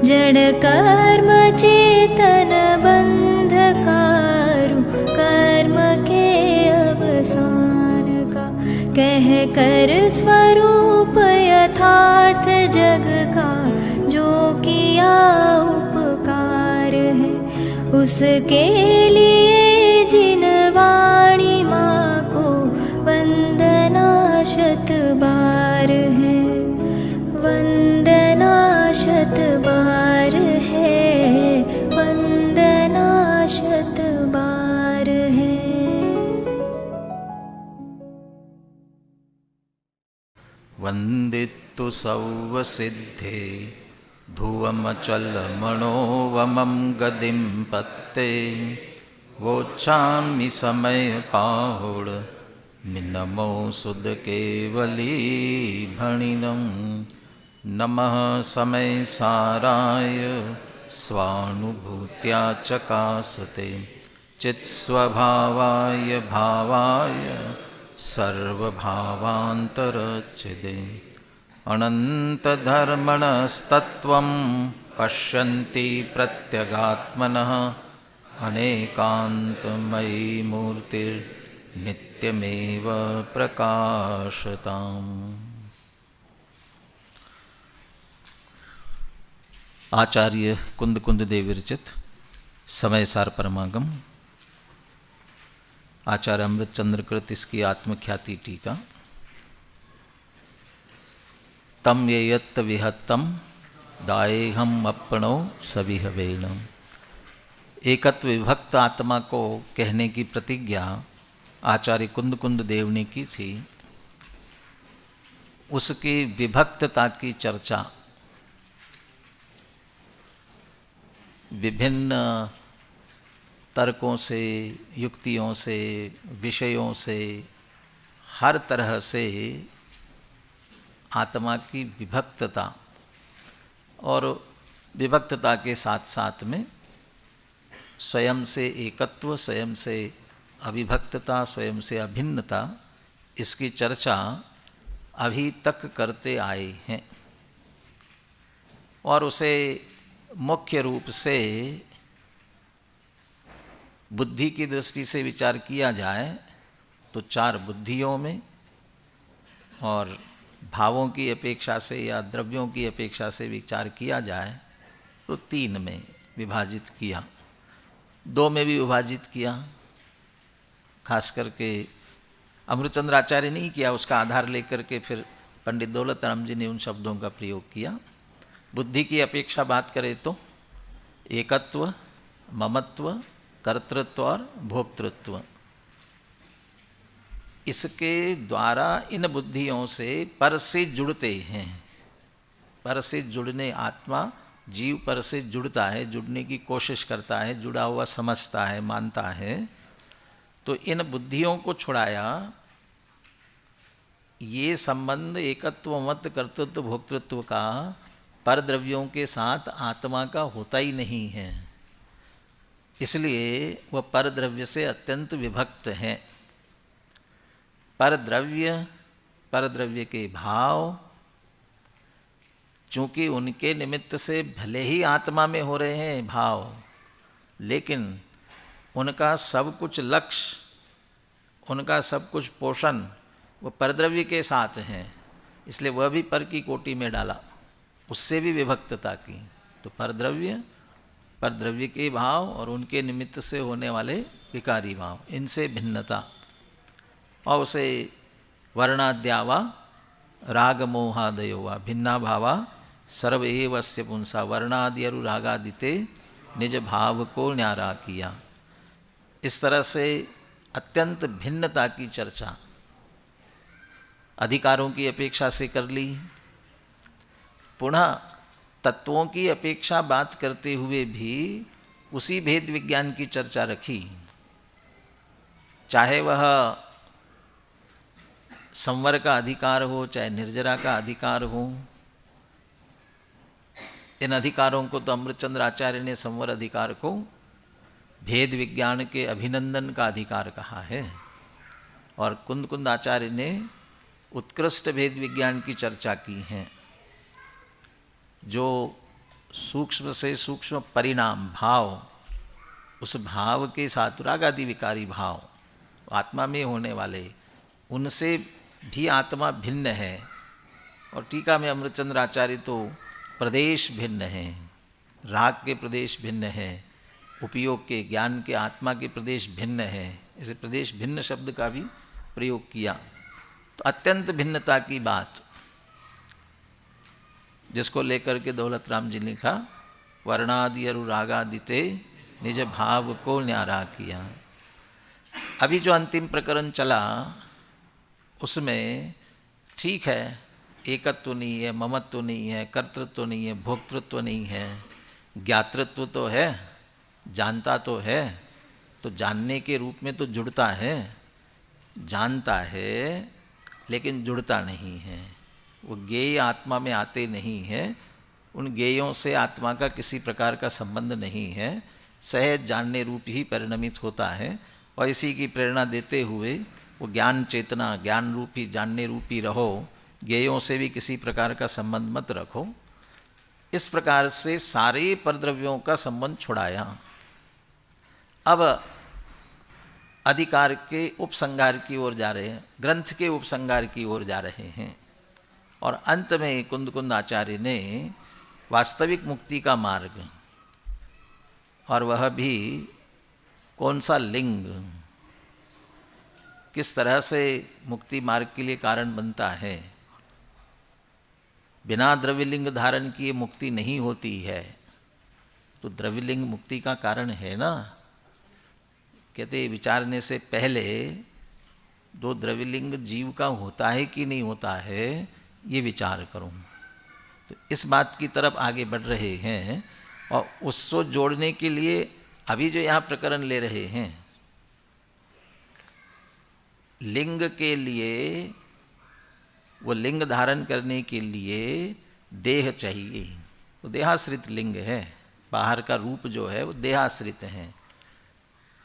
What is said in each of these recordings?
जड़ कर्म चेतन बंधकारु कर्म के अवसान का, कह कर स्वरूप यथार्थ जग का जो किया उपकार है, उसके लिए जिन वाणी माँ को वंदना शत बार है, वंदना शत बार है, वंदना शत बार है। वंदितु सौवसिद्धे धुवमचलमणोवमं गदिं पत्ते, वोच्छामि समय पाहुड मिनमो सुद केवली भणिनं। नमः समय साराय स्वानुभूत्या चकासते, चित्स्वभावाय भावाय सर्वभावान्तरच्छिदे। अनन्तधर्मणस्तत्त्वं पश्यन्ति प्रत्यगात्मनः, अनेकान्तमयी मूर्तिर्नित्यमेव प्रकाशताम्। आचार्य कुंद कुंद देव विरचित समय सार परमागम, आचार्य अमृतचंद्र कृत इसकी आत्मख्याति टीका। तम ये यत्त विहत्तम दायेहम अपणो सविहवेणम। एकत्व विभक्त आत्मा को कहने की प्रतिज्ञा आचार्य कुंद कुंद देव ने की थी। उसकी विभक्तता की चर्चा विभिन्न तर्कों से, युक्तियों से, विषयों से, हर तरह से आत्मा की विभक्तता और विभक्तता के साथ साथ में स्वयं से एकत्व, स्वयं से अविभक्तता, स्वयं से अभिन्नता, इसकी चर्चा अभी तक करते आए हैं। और उसे मुख्य रूप से बुद्धि की दृष्टि से विचार किया जाए तो चार बुद्धियों में, और भावों की अपेक्षा से या द्रव्यों की अपेक्षा से विचार किया जाए तो तीन में विभाजित किया, दो में भी विभाजित किया। खास करके अमृतचंद्र आचार्य ने किया, उसका आधार लेकर के फिर पंडित दौलत राम जी ने उन शब्दों का प्रयोग किया। बुद्धि की अपेक्षा बात करें तो एकत्व, ममत्व, कर्तृत्व और भोक्तृत्व, इसके द्वारा इन बुद्धियों से पर से जुड़ते हैं। पर से जुड़ने, आत्मा जीव पर से जुड़ता है, जुड़ने की कोशिश करता है, जुड़ा हुआ समझता है, मानता है। तो इन बुद्धियों को छुड़ाया। ये संबंध एकत्व, मत, कर्तृत्व, भोक्तृत्व का पर द्रव्यों के साथ आत्मा का होता ही नहीं है, इसलिए वह पर द्रव्य से अत्यंत विभक्त है। पर द्रव्य के भाव, चूँकि उनके निमित्त से भले ही आत्मा में हो रहे हैं भाव, लेकिन उनका सब कुछ लक्ष्य, उनका सब कुछ पोषण वो परद्रव्य के साथ हैं, इसलिए वह भी पर की कोटि में डाला, उससे भी विभक्तता की। तो परद्रव्य के भाव और उनके निमित्त से होने वाले विकारी भाव, इनसे भिन्नता। और उसे वर्णाद्यावा राग मोहादयो वा भिन्ना भावा सर्व एवस्य पुंसा, वर्णादि अनुरागादिते निज भाव को न्यारा किया। इस तरह से अत्यंत भिन्नता की चर्चा अधिकारों की अपेक्षा से कर ली। पुनः तत्वों की अपेक्षा बात करते हुए भी उसी भेद विज्ञान की चर्चा रखी, चाहे वह संवर का अधिकार हो, चाहे निर्जरा का अधिकार हो। इन अधिकारों को तो अमृतचंद्र आचार्य ने संवर अधिकार को भेद विज्ञान के अभिनंदन का अधिकार कहा है, और कुंद कुंद आचार्य ने उत्कृष्ट भेद विज्ञान की चर्चा की है, जो सूक्ष्म से सूक्ष्म परिणाम भाव, उस भाव के साथ राग आदि विकारी भाव आत्मा में होने वाले, उनसे भी आत्मा भिन्न है। और टीका में अमृतचंद्र आचार्य तो प्रदेश भिन्न है, राग के प्रदेश भिन्न है, उपयोग के ज्ञान के आत्मा के प्रदेश भिन्न है, ऐसे प्रदेश भिन्न शब्द का भी प्रयोग किया। तो अत्यंत भिन्नता की बात, जिसको लेकर के दौलत राम जी ने लिखा, वर्णादि अनुरागादिते निज भाव को न्यारा किया। अभी जो अंतिम प्रकरण चला उसमें ठीक है, एकत्व नहीं है, ममत्व नहीं है, कर्तृत्व नहीं है, भोक्तृत्व नहीं है, ज्ञातृत्व तो है, जानता तो है, तो जानने के रूप में तो जुड़ता है, जानता है लेकिन जुड़ता नहीं है, वो ज्ञेय आत्मा में आते नहीं हैं, उन ज्ञेयों से आत्मा का किसी प्रकार का संबंध नहीं है, सहज जानने रूप ही परिणमित होता है। और इसी की प्रेरणा देते हुए वो ज्ञान चेतना, ज्ञान रूपी जानने रूपी रहो, ज्ञेयों से भी किसी प्रकार का संबंध मत रखो। इस प्रकार से सारे परद्रव्यों का संबंध छुड़ाया। अब अधिकार के उपसंहार की ओर जा रहे हैं, ग्रंथ के उपसंहार की ओर जा रहे हैं। और अंत में कुंद कुंद आचार्य ने वास्तविक मुक्ति का मार्ग, और वह भी कौन सा लिंग किस तरह से मुक्ति मार्ग के लिए कारण बनता है। बिना द्रव्यलिंग धारण किए मुक्ति नहीं होती है, तो द्रव्यलिंग मुक्ति का कारण है ना। कहते विचारने से पहले दो द्रव्यलिंग जीव का होता है कि नहीं होता है, ये विचार करो। तो इस बात की तरफ आगे बढ़ रहे हैं, और उसको जोड़ने के लिए अभी जो यहाँ प्रकरण ले रहे हैं, लिंग के लिए, वो लिंग धारण करने के लिए देह चाहिए, वो देहाश्रित लिंग है, बाहर का रूप जो है वो देहाश्रित है।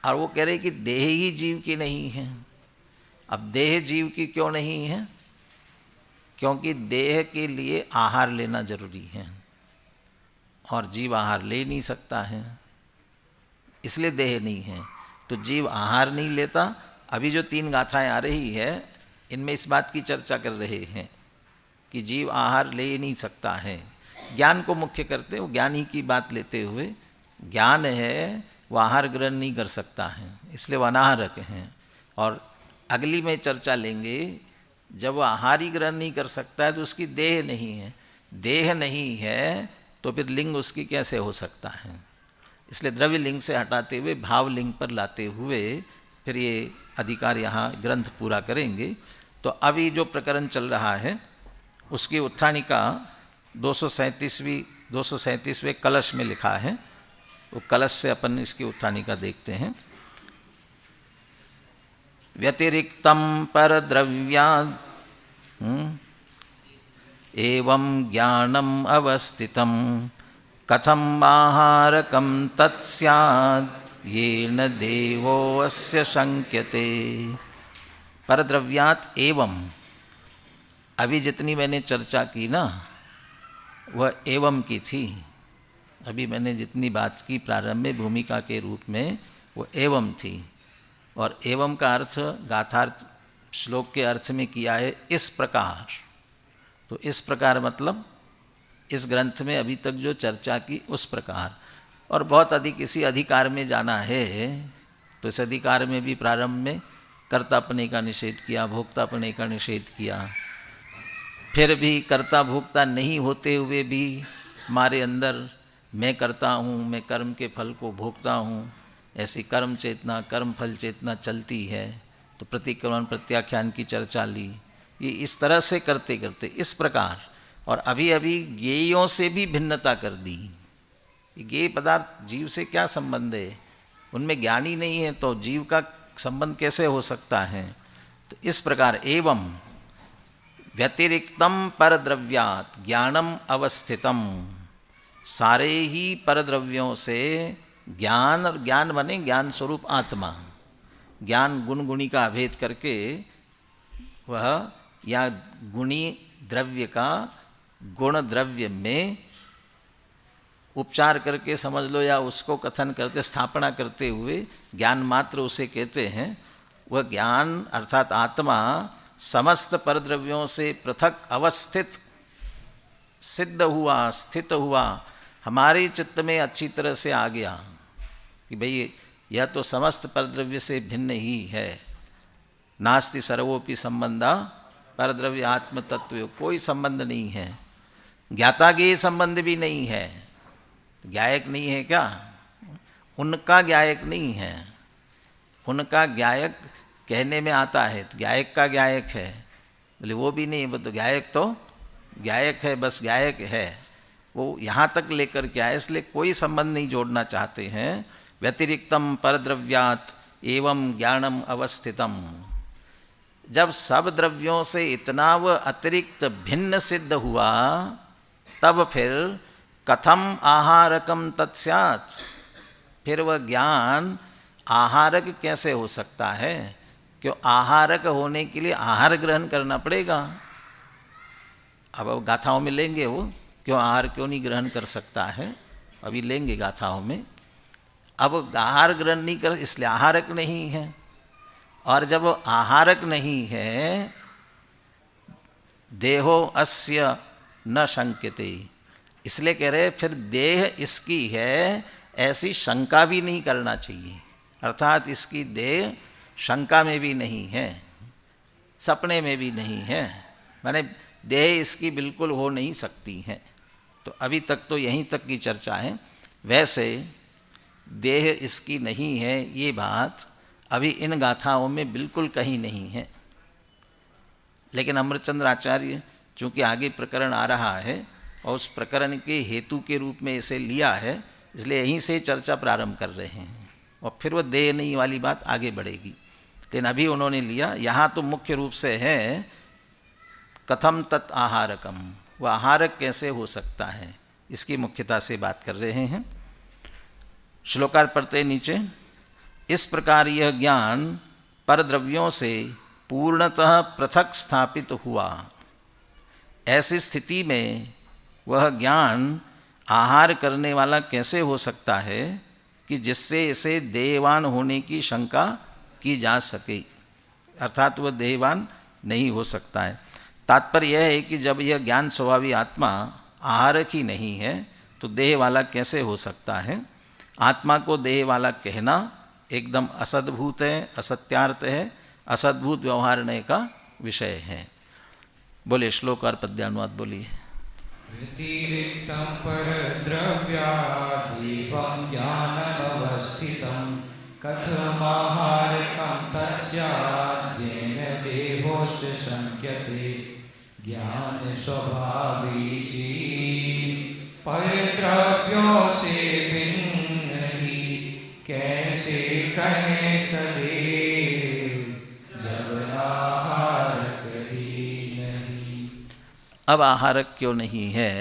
और वो कह रहे कि देह ही जीव की नहीं है। अब देह जीव की क्यों नहीं है? क्योंकि देह के लिए आहार लेना जरूरी है, और जीव आहार ले नहीं सकता है, इसलिए देह नहीं है। तो जीव आहार नहीं लेता। अभी जो 3 गाथाएं आ रही है, इनमें इस बात की चर्चा कर रहे हैं कि जीव आहार ले नहीं सकता है। ज्ञान को मुख्य करते, वो ज्ञान ही की बात लेते हुए, ज्ञान है वो आहार ग्रहण नहीं कर सकता है, इसलिए वो अनाहारक हैं। और अगली में चर्चा लेंगे, जब वो आहार ही ग्रहण नहीं कर सकता है तो उसकी देह नहीं है, देह नहीं है तो फिर लिंग उसकी कैसे हो सकता है। इसलिए द्रव्य लिंग से हटाते हुए भाव लिंग पर लाते हुए फिर ये अधिकार यहाँ ग्रंथ पूरा करेंगे। तो अभी जो प्रकरण चल रहा है उसकी उत्थानिका 237वें कलश में लिखा है, वो कलश से अपन इसकी उत्थानिका देखते हैं। व्यतिरिक्तम पर द्रव्याद एवं ज्ञानम अवस्थितम कथम आहारकम तत्स्याद येन देवो अस्य शंक्यते। परद्रव्यात एवं, अभी जितनी मैंने चर्चा की ना वह एवं की थी। अभी मैंने जितनी बात की प्रारंभ में भूमिका के रूप में, वो एवं थी। और एवं का अर्थ गाथार्थ श्लोक के अर्थ में किया है इस प्रकार। तो इस प्रकार मतलब इस ग्रंथ में अभी तक जो चर्चा की उस प्रकार। और बहुत अधिक इसी अधिकार में जाना है, तो इस अधिकार में भी प्रारंभ में कर्तापने का निषेध किया, भोक्तापने का निषेध किया। फिर भी कर्ता भोक्ता नहीं होते हुए भी हमारे अंदर मैं करता हूँ, मैं कर्म के फल को भोगता हूँ, ऐसी कर्म चेतना, कर्म फल चेतना चलती है। तो प्रतिक्रमण प्रत्याख्यान की चर्चा ली। ये इस तरह से करते करते इस प्रकार, और अभी अभी ज्ञेयों से भी भिन्नता कर दी। ज्ञेय पदार्थ जीव से क्या संबंध है, उनमें ज्ञान ही नहीं है, तो जीव का संबंध कैसे हो सकता है। तो इस प्रकार एवं व्यतिरिक्तम परद्रव्यात ज्ञानम अवस्थितम, सारे ही परद्रव्यों से ज्ञान, और ज्ञान बने ज्ञान स्वरूप आत्मा, ज्ञान गुण गुणी का अभेद करके वह या गुणी द्रव्य का गुण द्रव्य में उपचार करके समझ लो या उसको कथन करते स्थापना करते हुए ज्ञान मात्र उसे कहते हैं। वह ज्ञान अर्थात आत्मा समस्त परद्रव्यों से पृथक अवस्थित सिद्ध हुआ, स्थित हुआ, हमारे चित्त में अच्छी तरह से आ गया कि भाई यह तो समस्त परद्रव्य से भिन्न ही है। नास्ति सर्वोपि संबंधा परद्रव्य आत्म तत्व, कोई संबंध नहीं है। ज्ञाता के संबंध भी नहीं है। ज्ञायक नहीं है क्या? उनका ज्ञायक नहीं है। उनका ज्ञायक कहने में आता है, तो ज्ञायक का ज्ञायक है, बोले वो भी नहीं, वो तो ज्ञायक है, बस ज्ञायक है। वो यहाँ तक लेकर के आए, इसलिए कोई संबंध नहीं जोड़ना चाहते हैं। व्यतिरिक्तम परद्रव्यात् एवं ज्ञानम अवस्थितम। जब सब द्रव्यों से इतना वह अतिरिक्त भिन्न सिद्ध हुआ, तब फिर कथम आहारकम तत्स्यात्, फिर वह ज्ञान आहारक कैसे हो सकता है? क्यों आहारक होने के लिए आहार ग्रहण करना पड़ेगा। अब गाथाओं में लेंगे वो क्यों आहार क्यों नहीं ग्रहण कर सकता है, अभी लेंगे गाथाओं में। अब आहार ग्रहण नहीं कर, इसलिए आहारक नहीं है। और जब आहारक नहीं है, देहो अस्य न शंक्यते, इसलिए कह रहे फिर देह इसकी है ऐसी शंका भी नहीं करना चाहिए। अर्थात इसकी देह शंका में भी नहीं है, सपने में भी नहीं है, माने देह इसकी बिल्कुल हो नहीं सकती है। तो अभी तक तो यहीं तक की चर्चा है। वैसे देह इसकी नहीं है, ये बात अभी इन गाथाओं में बिल्कुल कहीं नहीं है। लेकिन अमृतचंद्र आचार्य चूँकि आगे प्रकरण आ रहा है और उस प्रकरण के हेतु के रूप में इसे लिया है, इसलिए यहीं से चर्चा प्रारंभ कर रहे हैं और फिर वह देह नहीं वाली बात आगे बढ़ेगी। लेकिन अभी उन्होंने लिया, यहाँ तो मुख्य रूप से है कथम तत् आहारकम, वह आहारक कैसे हो सकता है, इसकी मुख्यता से बात कर रहे हैं। श्लोकार्थ पढ़ते नीचे, इस प्रकार यह ज्ञान परद्रव्यों से पूर्णतः पृथक स्थापित हुआ। ऐसी स्थिति में वह ज्ञान आहार करने वाला कैसे हो सकता है कि जिससे इसे देहवान होने की शंका की जा सके, अर्थात वह देहवान नहीं हो सकता है। तात्पर्य यह है कि जब यह ज्ञान स्वभावी आत्मा आहारक ही नहीं है तो देह वाला कैसे हो सकता है। आत्मा को देह वाला कहना एकदम असद्भूत है, असत्यार्थ है, असद्भूत व्यवहारने का विषय है। बोले श्लोक और पद्यानुवाद बोलिए। व्यतिरिक्तं परद्रव्यादीपं ज्ञानमवस्थितं कथमाहारकं तस्याद्येन देहोस्य शंक्यते। ज्ञान स्वभावी जी परद्रव्यों से भिन्न ही कैसे कहे सदेव, जब आहारक ही नहीं। अब आहारक क्यों नहीं है,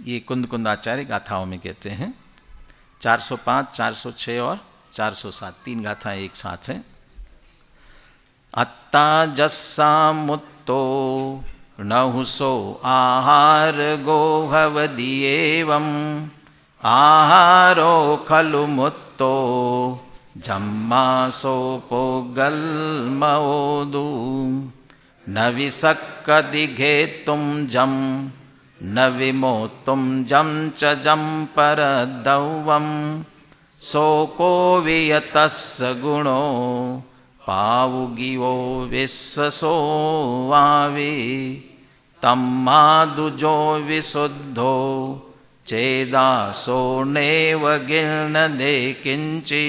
ये कुंद कुंदाचार्य गाथाओं में कहते हैं। 405, 406 और 407 तीन गाथाएं एक साथ हैं। अत्ता जस्सा मुत्तो नहुसो आहार गोहवदिएवं आहारो खलु मुत्तो जम्मासोपोगल्मओदु न विसक्कदिघेतुं जं न विमोत्तुं जं च जं परदौवं सोको वियतस्स गुणो पावुगिवो विस्ससो वावे तम्मादुजो विशुद्धो चेदासो नेव गिर्णदे किंचि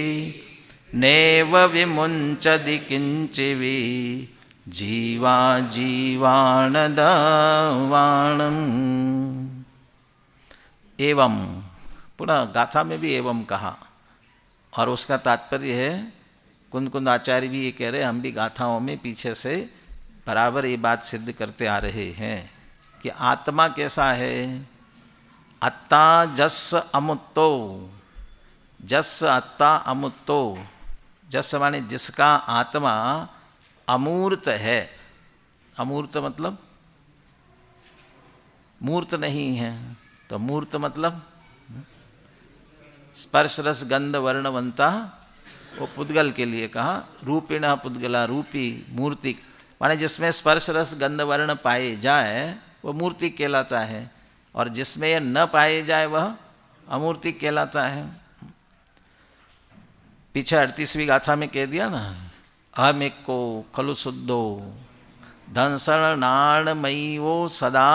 नेव विमुंचदि किंचिवि जीवा जीवाणदवाणं। एवं, पुनः गाथा में भी एवं कहा और उसका तात्पर्य है, कुंद कुंद आचार्य भी ये कह रहे हैं, हम भी गाथाओं में पीछे से बराबर ये बात सिद्ध करते आ रहे हैं कि आत्मा कैसा है। अत्ता जस्स अमुत्तो, जस्स अत्ता अमुत्तो, जस्स माने जिसका आत्मा अमूर्त है। अमूर्त मतलब मूर्त नहीं है, तो मूर्त मतलब स्पर्श रस गंध वर्णवंता, वो पुद्गल के लिए कहा। रूपिण पुद्गला, रूपी मूर्ति, माने जिसमें स्पर्श रस गंध वर्ण पाए जाए वो मूर्ति कहलाता है, और जिसमें यह न पाए जाए वह अमूर्ति कहलाता है। पीछे 38वीं गाथा में कह दिया ना, अहमेको खलु शुद्धो धनसण नाणमयी वो सदा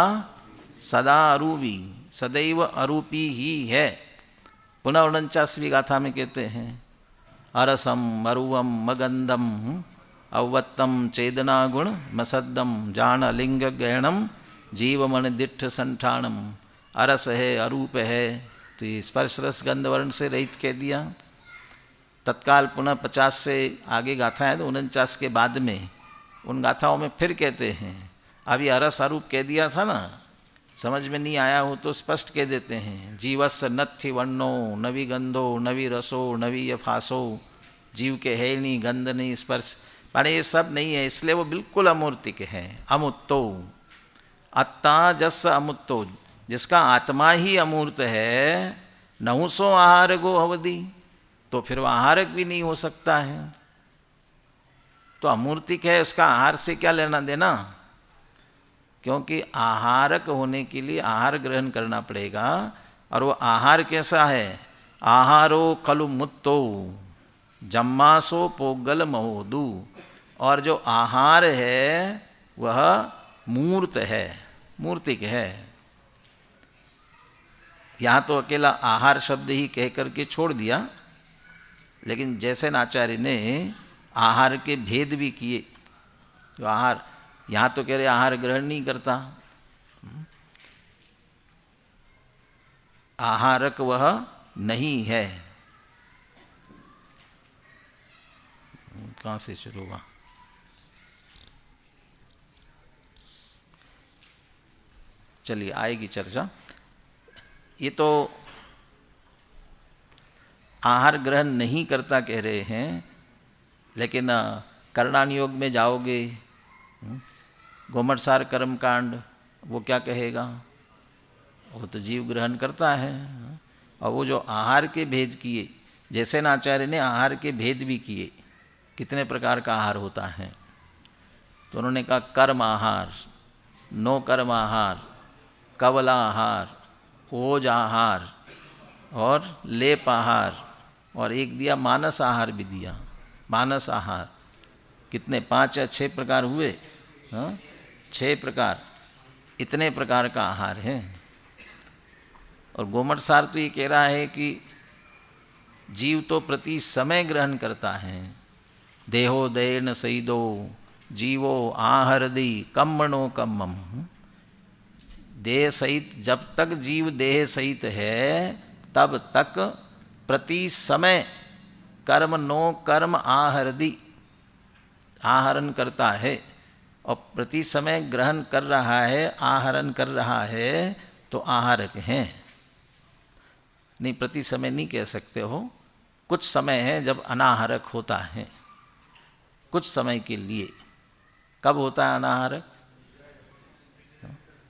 सदा अरूपी, सदैव अरूपी ही है। पुनः 49वीं गाथा में कहते हैं, अरसम अरुवम मगंधम अवत्तम चेदना गुण मसद्दम जान लिंग गहणम जीवमन दिट्ठ संठानम। अरस है, अरूप है, तो ये स्पर्श रस गंध वर्ण से रहित कह दिया। तत्काल पुनः 50 से आगे गाथा है तो 49 के बाद में उन गाथाओं में फिर कहते हैं, अभी अरस अरूप कह दिया था ना, समझ में नहीं आया हो तो स्पष्ट कह देते हैं, जीवस नत्थि वर्णो नवी गंधो नवी रसो नवी यफासो। जीव के है नहीं, गंध नहीं, स्पर्श, माने ये सब नहीं है, इसलिए वो बिल्कुल अमूर्तिक है। अमुत्तो अत्ता जस अमुत्तो, जिसका आत्मा ही अमूर्त है, नहुसो आहार गो अवधि, तो फिर वह आहारक भी नहीं हो सकता है। तो अमूर्तिक है, उसका आहार से क्या लेना देना, क्योंकि आहारक होने के लिए आहार ग्रहण करना पड़ेगा। और वो आहार कैसा है, आहारो खलु मुत्तो जम्मासो पोगल महोदू, और जो आहार है वह मूर्त है, मूर्तिक है। यहाँ तो अकेला आहार शब्द ही कह करके छोड़ दिया, लेकिन जैसे आचार्य ने आहार के भेद भी किए। तो आहार, यहाँ तो कह रहे आहार ग्रहण नहीं करता, आहारक वह नहीं है। कहाँ से शुरू हुआ, चलिए आएगी चर्चा। ये तो आहार ग्रहण नहीं करता कह रहे हैं, लेकिन करणान योग में जाओगे, गोमटसार कर्मकांड, वो क्या कहेगा, वो तो जीव ग्रहण करता है। और वो जो आहार के भेद किए, जैसे आचार्य ने आहार के भेद भी किए, कितने प्रकार का आहार होता है, तो उन्होंने कहा कर्म आहार, नो कर्म आहार, कवला आहार, ओज आहार और लेप आहार, और एक दिया मानस आहार भी दिया। मानस आहार कितने, 5 या 6 प्रकार हुए, 6 प्रकार, इतने प्रकार का आहार है। और गोमटसार तो ये कह रहा है कि जीव तो प्रति समय ग्रहण करता है। देहो दयन सईदो जीवो आहरदी कम्मणो कम्मम। देह सहित, जब तक जीव देह सहित है तब तक प्रति समय कर्म नो कर्म आहरदी, आहरण करता है। और प्रति समय ग्रहण कर रहा है, आहरण कर रहा है, तो आहारक हैं। नहीं, प्रति समय नहीं कह सकते हो, कुछ समय है जब अनाहारक होता है, कुछ समय के लिए। कब होता है अनाहारक,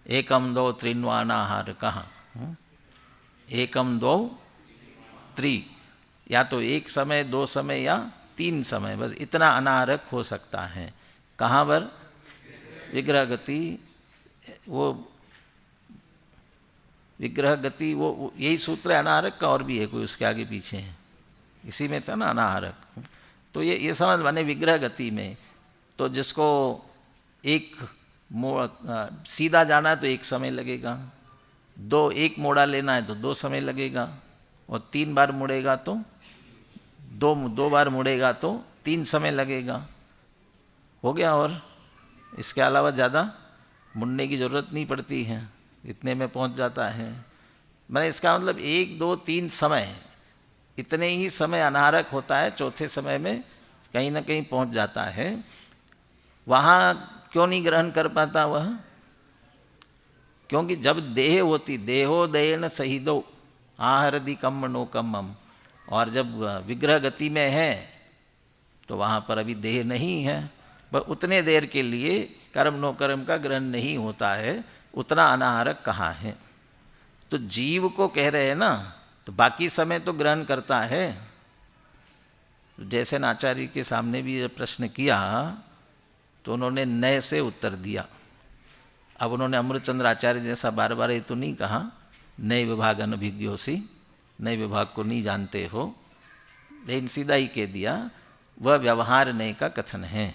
एकम दो त्रिन्वानाहार कहाँ, एकम दो त्रि, या तो एक समय, 2 समय या 3 समय, बस इतना अनाहारक हो सकता है। कहाँ पर, विग्रह गति, वो विग्रह गति, वो यही सूत्र है अनाहारक का, और भी है कोई उसके आगे पीछे है, इसी में था ना अनाहारक। तो ये समझ माने विग्रह गति में, तो जिसको एक सीधा जाना है तो 1 समय लगेगा, 1 मोड़ा लेना है तो 2 समय लगेगा, और 3 बार मुड़ेगा तो 2 बार मुड़ेगा तो 3 समय लगेगा, हो गया। और इसके अलावा ज़्यादा मुड़ने की ज़रूरत नहीं पड़ती है, इतने में पहुंच जाता है। मैंने इसका मतलब 1, 2, 3 समय, इतने ही समय अनाहारक होता है, चौथे समय में कहीं ना कहीं पहुंच जाता है। वहाँ क्यों नहीं ग्रहण कर पाता वह, क्योंकि जब देह होती, देहो दयन सहीदो आहरदी कम्म नो कम्मम, और जब विग्रह गति में है तो वहाँ पर अभी देह नहीं है, पर उतने देर के लिए कर्म नो कर्म का ग्रहण नहीं होता है, उतना अनाहारक कहाँ है। तो जीव को कह रहे हैं ना तो बाकी समय तो ग्रहण करता है। जैसे आचार्य के सामने भी ये प्रश्न किया तो उन्होंने नए से उत्तर दिया। अब उन्होंने अमृतचंद्र आचार्य जैसा बार बार ये तो नहीं कहा नए विभाग अनभिज्ञोसी, नए विभाग को नहीं जानते हो, लेकिन सीधा ही कह दिया वह व्यवहार नए का कथन है।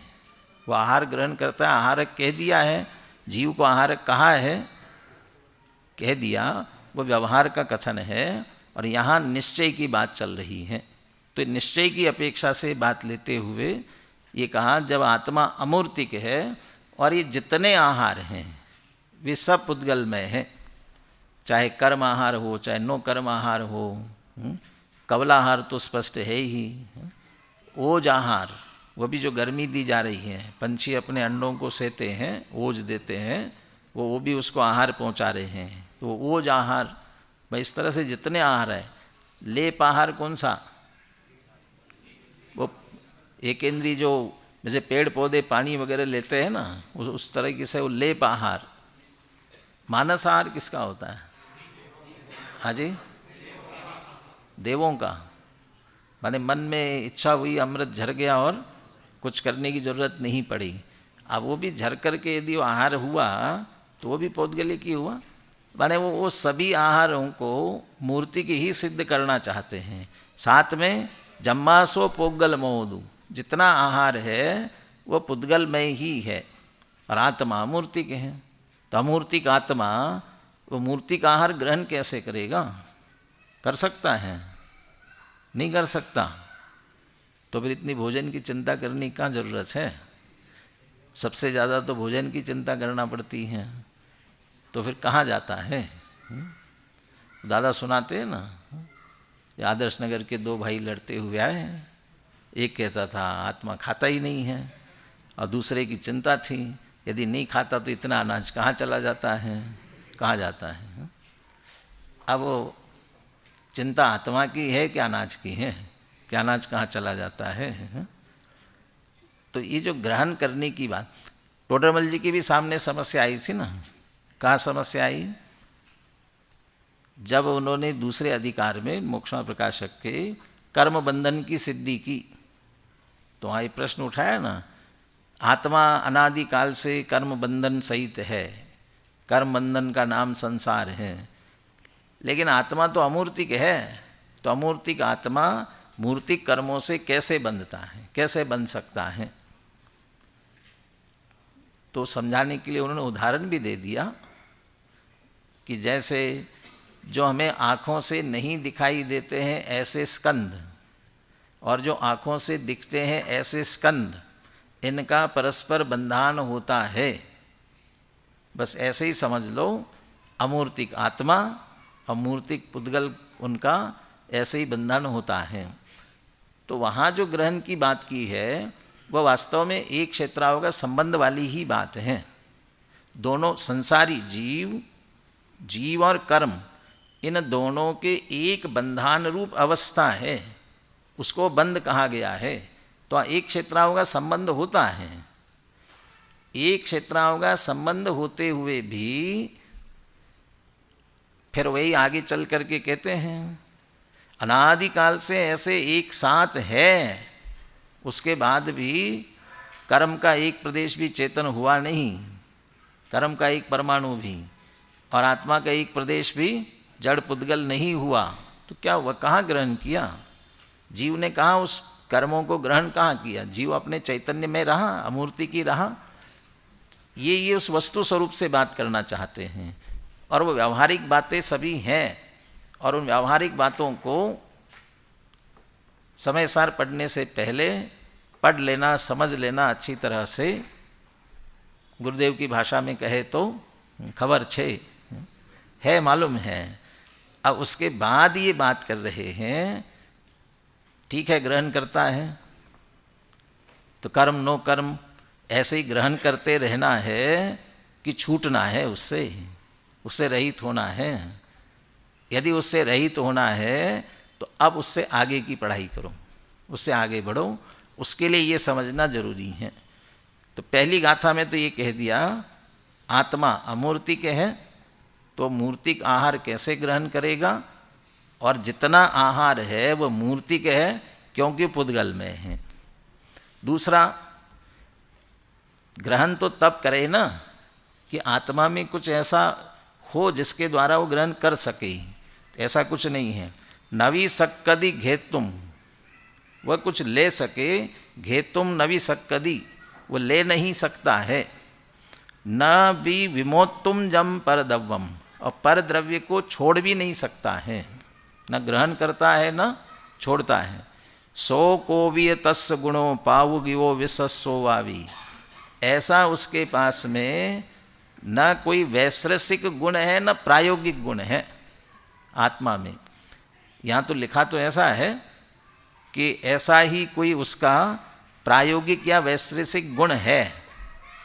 वह आहार ग्रहण करता है, आहारक कह दिया है, जीव को आहारक कहा है, कह दिया, वो व्यवहार का कथन है। और यहाँ निश्चय की बात चल रही है, तो निश्चय की अपेक्षा से बात लेते हुए ये कहा जब आत्मा अमूर्तिक है और ये जितने आहार हैं वे सब पुद्गलमय हैं, चाहे कर्म आहार हो चाहे नो कर्म आहार हो। कवलाहार तो स्पष्ट है ही, ओज आहार वो भी जो गर्मी दी जा रही है, पंछी अपने अंडों को सेते हैं, ओज देते हैं, वो भी उसको आहार पहुंचा रहे हैं, तो वो ओज आहार। भाई इस तरह से जितने आहार है, लेप आहार कौन सा, वो एक इंद्री जो जैसे पेड़ पौधे पानी वगैरह लेते हैं ना, उस तरह से वो लेप आहार। मानस आहार किसका होता है? हाँ जी, देवों का। माने मन में इच्छा हुई, अमृत झर गया और कुछ करने की जरूरत नहीं पड़ी। अब वो भी झर करके यदि वो आहार हुआ तो वो भी पौद्गलिक ही हुआ। माने वो सभी आहारों को मूर्ति की ही सिद्ध करना चाहते हैं। साथ में जम्मासो पोगल मोदु, जितना आहार है वो पुद्गल में ही है और आत्मा अमूर्तिक है। तो अमूर्तिक आत्मा वो मूर्तिक आहार ग्रहण कैसे करेगा? कर सकता है? नहीं कर सकता। तो फिर इतनी भोजन की चिंता करने की क्या जरूरत है? सबसे ज़्यादा तो भोजन की चिंता करना पड़ती है, तो फिर कहाँ जाता है? दादा सुनाते हैं ना, आदर्श नगर के दो भाई लड़ते हुए आए। एक कहता था आत्मा खाता ही नहीं है, और दूसरे की चिंता थी यदि नहीं खाता तो इतना अनाज कहाँ चला जाता है, कहाँ जाता है। अब वो चिंता आत्मा की है कि अनाज की है, कि अनाज कहाँ चला जाता है। तो ये जो ग्रहण करने की बात, टोडरमल जी की भी सामने समस्या आई थी ना। कहाँ समस्या आई? जब उन्होंने दूसरे अधिकार में मोक्षमा प्रकाशक के कर्म बंधन की सिद्धि की, तो वहाँ ये प्रश्न उठाया ना, आत्मा अनादिकाल से कर्म बंधन सहित है, कर्म बंधन का नाम संसार है, लेकिन आत्मा तो अमूर्तिक है, तो अमूर्तिक आत्मा मूर्तिक कर्मों से कैसे बंधता है, कैसे बंध सकता है? तो समझाने के लिए उन्होंने उदाहरण भी दे दिया कि जैसे जो हमें आँखों से नहीं दिखाई देते हैं ऐसे स्कंध, और जो आँखों से दिखते हैं ऐसे स्कंध, इनका परस्पर बंधन होता है। बस ऐसे ही समझ लो, अमूर्तिक आत्मा अमूर्तिक पुद्गल, उनका ऐसे ही बंधन होता है। तो वहाँ जो ग्रहण की बात की है वह वास्तव में एक क्षेत्राओं का संबंध वाली ही बात है। दोनों संसारी जीव और कर्म, इन दोनों के एक बंधान रूप अवस्था है, उसको बंध कहा गया है। तो एक क्षेत्राओं का संबंध होता है। एक क्षेत्राओं का संबंध होते हुए भी फिर वही आगे चल करके कहते हैं अनादिकाल से ऐसे एक साथ है, उसके बाद भी कर्म का एक प्रदेश भी चेतन हुआ नहीं, कर्म का एक परमाणु भी, और आत्मा का एक प्रदेश भी जड़ पुद्गल नहीं हुआ। तो क्या वह कहाँ ग्रहण किया? जीव ने कहाँ उस कर्मों को ग्रहण कहाँ किया? जीव अपने चैतन्य में रहा, अमूर्ति की रहा। ये उस वस्तु स्वरूप से बात करना चाहते हैं, और वो व्यावहारिक बातें सभी हैं, और उन व्यावहारिक बातों को समय सार पढ़ने से पहले पढ़ लेना, समझ लेना अच्छी तरह से। गुरुदेव की भाषा में कहे तो खबर छे है, मालूम है। अब उसके बाद ये बात कर रहे हैं, ठीक है ग्रहण करता है तो कर्म नो कर्म ऐसे ही ग्रहण करते रहना है कि छूटना है, उससे रहित होना है। यदि उससे रहित होना है तो अब उससे आगे की पढ़ाई करो, उससे आगे बढ़ो, उसके लिए ये समझना जरूरी है। तो पहली गाथा में तो ये कह दिया आत्मा अमूर्तिक है, तो मूर्तिक आहार कैसे ग्रहण करेगा? और जितना आहार है वो मूर्तिक है क्योंकि पुद्गल में है। दूसरा, ग्रहण तो तब करे ना कि आत्मा में कुछ ऐसा हो जिसके द्वारा वो ग्रहण कर सके, ऐसा कुछ नहीं है। नवी सक्कदी घेतुम, वह कुछ ले सके, घेतुम नवी सक्कदी, वो ले नहीं सकता है। न भी विमोत्तुम जम पर द्रव्यम, और पर द्रव्य को छोड़ भी नहीं सकता है, न ग्रहण करता है न छोड़ता है। सो को भी तस् गुणों पावुगिवो विसस्सो वावी, ऐसा उसके पास में न कोई वैश्रसिक गुण है न प्रायोगिक गुण है आत्मा में। यहाँ तो लिखा तो ऐसा है कि ऐसा ही कोई उसका प्रायोगिक या वैश्रसिक गुण है,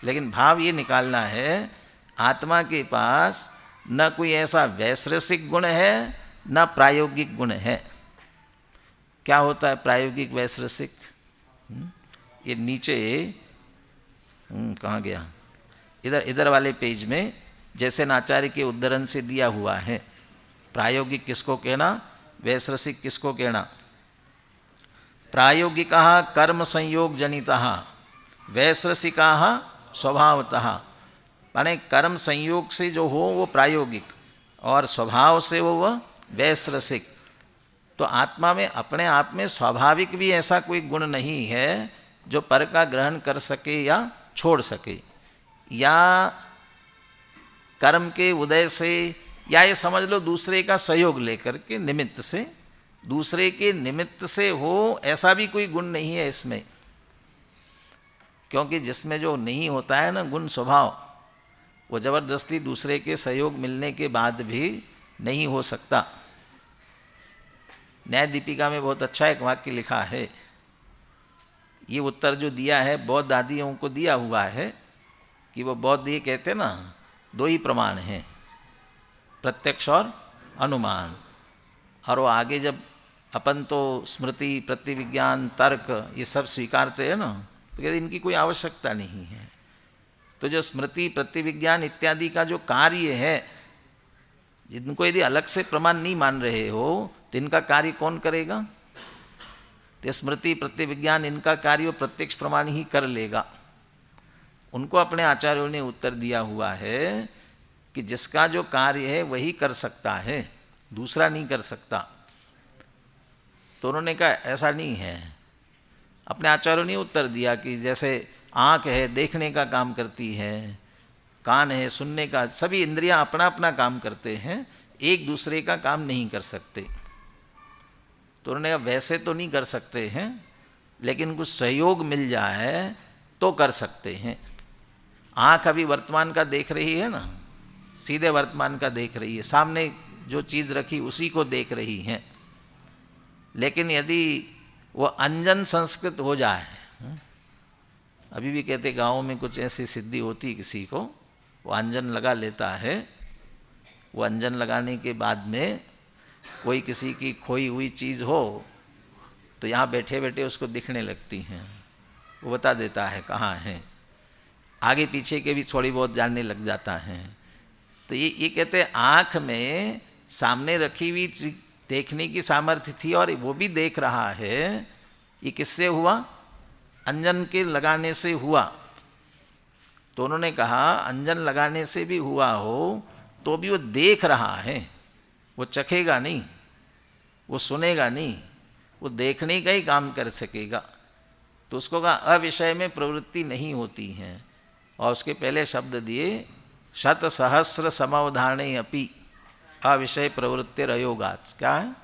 लेकिन भाव ये निकालना है आत्मा के पास न कोई ऐसा वैश्रसिक गुण है न प्रायोगिक गुण है। क्या होता है प्रायोगिक वैश्रसिक? ये नीचे कहाँ गया, इधर वाले पेज में जैसे आचार्य के उद्धरण से दिया हुआ है। प्रायोगिक किसको कहना, वैश्रसिक किसको कहना? प्रायोगिका कर्म संयोग जनिता, वैश्रसिका स्वभावतः, माने कर्म संयोग से जो हो वो प्रायोगिक और स्वभाव से वो वैश्रसिक। तो आत्मा में अपने आप में स्वाभाविक भी ऐसा कोई गुण नहीं है जो पर का ग्रहण कर सके या छोड़ सके, या कर्म के उदय से, या ये समझ लो दूसरे का सहयोग लेकर के निमित्त से, दूसरे के निमित्त से हो, ऐसा भी कोई गुण नहीं है इसमें। क्योंकि जिसमें जो नहीं होता है ना गुण स्वभाव, वो जबरदस्ती दूसरे के सहयोग मिलने के बाद भी नहीं हो सकता। न्याय दीपिका में बहुत अच्छा एक वाक्य लिखा है। ये उत्तर जो दिया है बौद्ध आदियों को दिया हुआ है कि वो बौद्ध ये कहते हैं ना, दो ही प्रमाण हैं, प्रत्यक्ष और अनुमान। और वो आगे जब अपन तो स्मृति, प्रतिविज्ञान, तर्क ये सब स्वीकारते हैं ना, तो कहते इनकी कोई आवश्यकता नहीं है। तो जो स्मृति, प्रतिविज्ञान इत्यादि का जो कार्य है, जिनको यदि अलग से प्रमाण नहीं मान रहे हो तो इनका कार्य कौन करेगा? तो स्मृति, प्रतिविज्ञान इनका कार्य प्रत्यक्ष प्रमाण ही कर लेगा। उनको अपने आचार्यों ने उत्तर दिया हुआ है कि जिसका जो कार्य है वही कर सकता है, दूसरा नहीं कर सकता। तो उन्होंने कहा ऐसा नहीं है। अपने आचार्यों ने उत्तर दिया कि जैसे आँख है देखने का काम करती है, कान है सुनने का, सभी इंद्रियां अपना अपना काम करते हैं, एक दूसरे का काम नहीं कर सकते। तो उन्होंने कहा वैसे तो नहीं कर सकते हैं, लेकिन कुछ सहयोग मिल जाए तो कर सकते हैं। आँख अभी वर्तमान का देख रही है ना, सीधे वर्तमान का देख रही है, सामने जो चीज़ रखी उसी को देख रही है। लेकिन यदि वो अंजन संस्कृत हो जाए, अभी भी कहते गाँव में कुछ ऐसी सिद्धि होती किसी को, वो अंजन लगा लेता है, वो अंजन लगाने के बाद में कोई किसी की खोई हुई चीज़ हो तो यहाँ बैठे बैठे उसको दिखने लगती हैं, वो बता देता है कहाँ है, आगे पीछे के भी थोड़ी बहुत जानने लग जाता है। तो ये कहते हैं आँख में सामने रखी हुई देखने की सामर्थ्य थी और वो भी देख रहा है, ये किससे हुआ? अंजन के लगाने से हुआ। तो उन्होंने कहा अंजन लगाने से भी हुआ हो तो भी वो देख रहा है, वो चखेगा नहीं, वो सुनेगा नहीं, वो देखने का ही काम कर सकेगा। तो उसको कहा अविषय में प्रवृत्ति नहीं होती है। और उसके पहले शब्द दिए शत सहस्र समावधाने अपि अविषय प्रवृत्ति रयोगात। क्या है?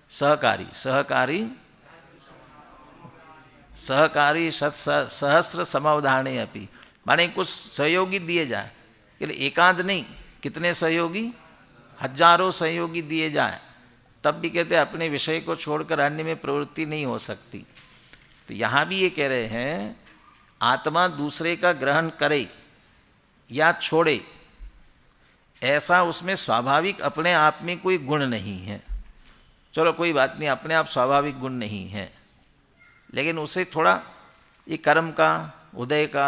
सहकारी, सहकारी, सहकारी शत सहस्र समावधाने अपि, माने कुछ सहयोगी दिए जाए, एकांत नहीं, कितने सहयोगी? हजारों सहयोगी दिए जाए, तब भी कहते हैं अपने विषय को छोड़कर अन्य में प्रवृत्ति नहीं हो सकती। तो यहाँ भी ये कह रहे हैं आत्मा दूसरे का ग्रहण करे या छोड़े, ऐसा उसमें स्वाभाविक अपने आप में कोई गुण नहीं है। चलो कोई बात नहीं, अपने आप स्वाभाविक गुण नहीं है, लेकिन उसे थोड़ा ये कर्म का उदय का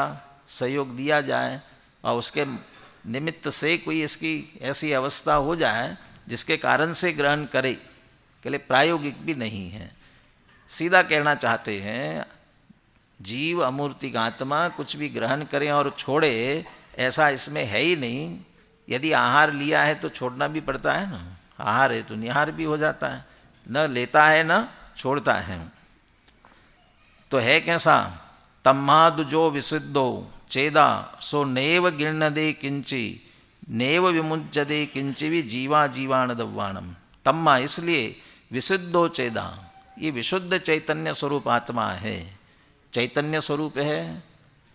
सहयोग दिया जाए और उसके निमित्त से कोई इसकी ऐसी अवस्था हो जाए जिसके कारण से ग्रहण करे, के लिए प्रायोगिक भी नहीं है। सीधा कहना चाहते हैं जीव अमूर्तिक आत्मा कुछ भी ग्रहण करें और छोड़े ऐसा इसमें है ही नहीं। यदि आहार लिया है तो छोड़ना भी पड़ता है ना, आहार है तो निहार भी हो जाता है, न लेता है न छोड़ता है। तो है कैसा, तम्मादु जो विशुद्धो चेदा सो नेव गिर्णदे किंची नेव विमुज्जदे किंची भी जीवा जीवाण दव्वाणम। तम्मा इसलिए विशुद्धो चेदा, ये विशुद्ध चैतन्य स्वरूप आत्मा है, चैतन्य स्वरूप है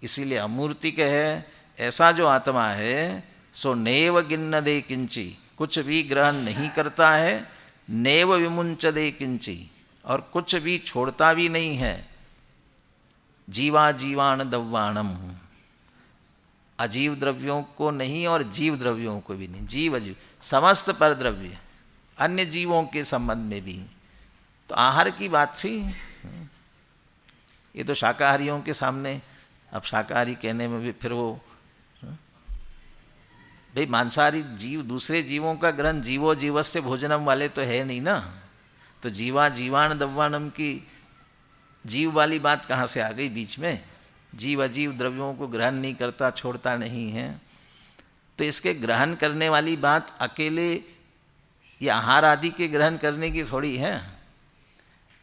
इसीलिए अमूर्तिक है। ऐसा जो आत्मा है सो नेव गिन्नदे किंची, कुछ भी ग्रहण नहीं करता है, नेव विमुंचदे किंची, और कुछ भी छोड़ता भी नहीं है। जीवा जीवाण दव्वाणम, अजीव द्रव्यों को नहीं और जीव द्रव्यों को भी नहीं, जीव अजीव समस्त पर द्रव्य अन्य जीवों के संबंध में भी। तो आहार की बात थी, ये तो शाकाहारियों के सामने, अब शाकाहारी कहने में भी फिर वो भाई मांसाहारी जीव दूसरे जीवों का ग्रहण, जीवो जीवस्य भोजनम वाले तो है नहीं ना। तो जीवा जीवाण दव्वाणम की जीव वाली बात कहाँ से आ गई बीच में। जीव अजीव द्रव्यों को ग्रहण नहीं करता, छोड़ता नहीं है। तो इसके ग्रहण करने वाली बात अकेले ये आहार आदि के ग्रहण करने की थोड़ी है।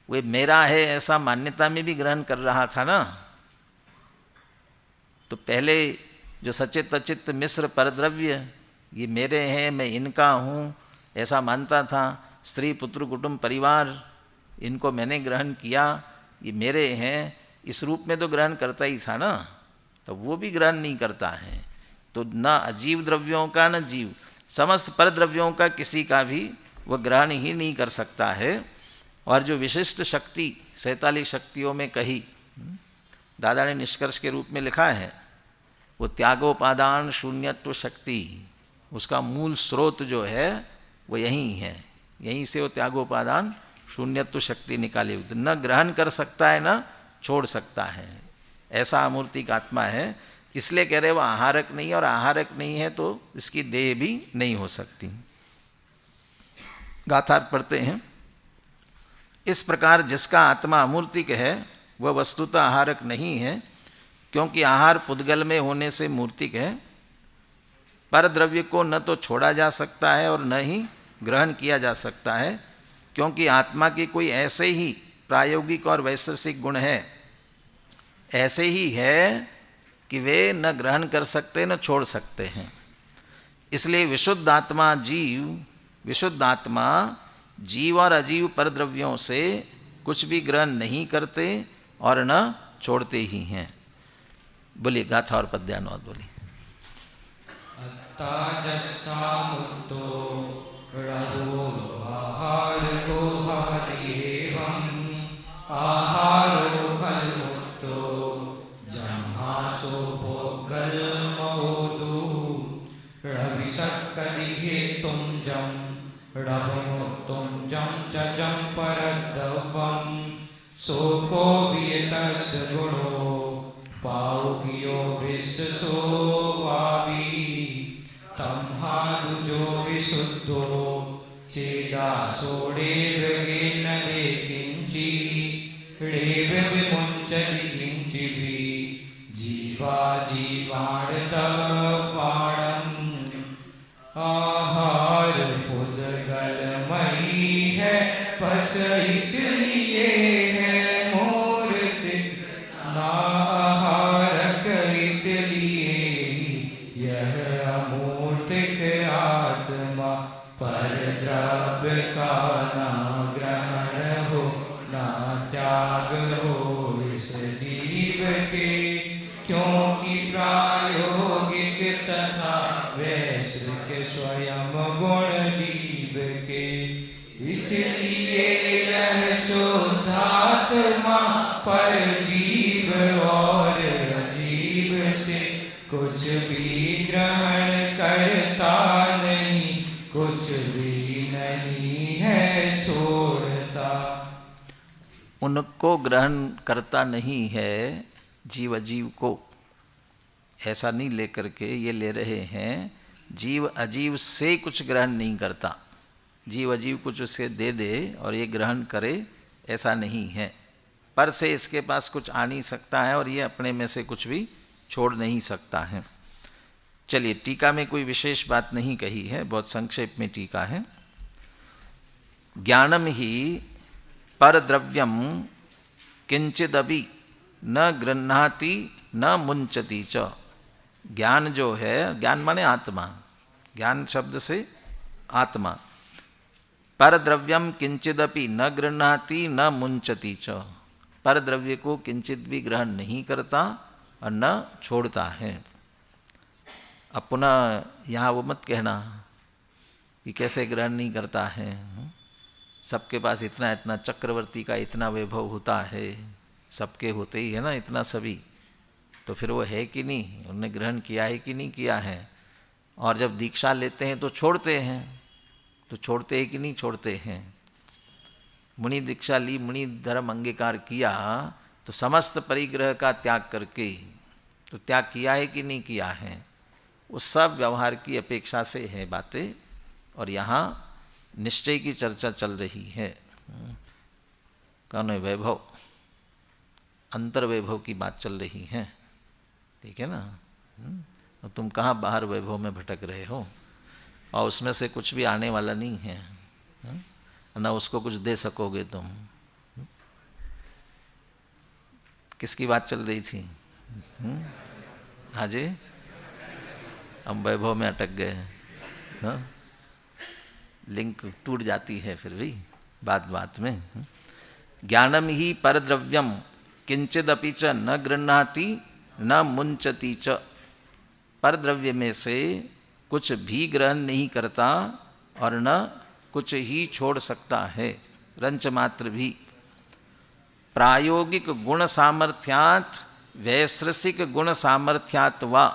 वे मेरा है ऐसा मान्यता में भी ग्रहण कर रहा था ना। तो पहले जो सचित अचित मिश्र परद्रव्य ये मेरे हैं, मैं इनका हूँ ऐसा मानता था। स्त्री पुत्र कुटुंब परिवार इनको मैंने ग्रहण किया, ये मेरे हैं, इस रूप में तो ग्रहण करता ही था ना। तो वो भी ग्रहण नहीं करता है। तो न अजीव द्रव्यों का न जीव, समस्त परद्रव्यों का किसी का भी वह ग्रहण ही नहीं कर सकता है। और जो विशिष्ट शक्ति 47 शक्तियों में कही, दादा ने निष्कर्ष के रूप में लिखा है, वो त्यागोपादान शून्यत्व शक्ति, उसका मूल स्रोत जो है वो यहीं है। यहीं से वो त्यागोपादान शून्यत्व शक्ति निकाली हुई। तो न ग्रहण कर सकता है न छोड़ सकता है, ऐसा अमूर्तिक आत्मा है। इसलिए कह रहे वो आहारक नहीं, और आहारक नहीं है तो इसकी देह भी नहीं हो सकती। गाथार्थ पढ़ते हैं। इस प्रकार जिसका आत्मा अमूर्तिक है वह वस्तुतः आहारक नहीं है, क्योंकि आहार पुद्गल में होने से मूर्तिक है। पर द्रव्य को न तो छोड़ा जा सकता है और न ही ग्रहण किया जा सकता है, क्योंकि आत्मा के कोई ऐसे ही प्रायोगिक और वैशेषिक गुण है, ऐसे ही है कि वे न ग्रहण कर सकते न छोड़ सकते हैं। इसलिए विशुद्ध आत्मा जीव और अजीव परद्रव्यों से कुछ भी ग्रहण नहीं करते और न छोड़ते ही हैं। बोलिए गाथा और पद्यानुवाद बोलिए। अत्ताजस्सामुत्तो रघो आहारो हरिएवं आहारो हलमुत्तो जन्हासो भोगल्मोदु रविशक्करिहे तुंजं रवमुत्तुं जं च जं परद्रव्यं सोको वियतस् गुणो पाउकियो विश्वसो वावी तम्हादुजो विशुद्धो चेदा सोडेव गिन्नदे किंची रेव विमुंचति किंची भी जीवा जीवाणदव्वाणम्। आहार पुद्गलमयी है बस इसलिए है मूर्तिक, नाहारक इसलिए यह अमूर्तिक आत्मा पर द्रव्य का ना ग्रहण हो ना त्याग हो इस जीव के, क्योंकि प्रायोगिक तथा वैश्विक स्वयं गुण जीव के। इसलिए यह शुद्धात्मा पर जीव और अजीव से कुछ भी ग्रहण करता नहीं, कुछ भी नहीं है छोड़ता। उनको ग्रहण करता नहीं है जीव अजीव को, ऐसा नहीं लेकर के ये ले रहे हैं जीव अजीव से कुछ ग्रहण नहीं करता। जीव अजीव कुछ उसे दे दे और ये ग्रहण करे, ऐसा नहीं है। पर से इसके पास कुछ आ नहीं सकता है और ये अपने में से कुछ भी छोड़ नहीं सकता है। चलिए, टीका में कोई विशेष बात नहीं कही है, बहुत संक्षेप में टीका है। ज्ञानम ही परद्रव्यम किंचिदपि न गृह्णाति न मुंचति च। ज्ञान जो है, ज्ञान माने आत्मा, ज्ञान शब्द से आत्मा। परद्रव्यम किंचिदपि न गृह्णाति न मुंचति च। परद्रव्य को किंचित भी ग्रहण नहीं करता और न छोड़ता है। अब पुनः यहाँ वो मत कहना कि कैसे ग्रहण नहीं करता है, सबके पास इतना इतना चक्रवर्ती का इतना वैभव होता है, सबके होते ही है ना इतना सभी, तो फिर वो है कि नहीं, उन्होंने ग्रहण किया है कि नहीं किया है। और जब दीक्षा लेते हैं तो छोड़ते हैं, तो छोड़ते हैं कि नहीं छोड़ते हैं। मुनि दीक्षा ली, मुनि धर्म अंगीकार किया, तो समस्त परिग्रह का त्याग करके, तो त्याग किया है कि नहीं किया है, वो सब व्यवहार की अपेक्षा से है बातें। और यहाँ निश्चय की चर्चा चल रही है। कौन है? वैभव, अंतर वैभव की बात चल रही है, ठीक है ना। और तुम कहाँ बाहर वैभव में भटक रहे हो, और उसमें से कुछ भी आने वाला नहीं है, ना उसको कुछ दे सकोगे तुम। किसकी बात चल रही थी? हाँ जी, हम वैभव में अटक गए। हाँ, लिंक टूट जाती है फिर भी बात बात में। ज्ञानम ही परद्रव्यम किंचिदपि च न गृह्णाति न मुंचति च। परद्रव्य में से कुछ भी ग्रहण नहीं करता और न कुछ ही छोड़ सकता है, रंच मात्र भी। प्रायोगिक गुण सामर्थ्यात् वैश्रसिक गुण सामर्थ्यात् वा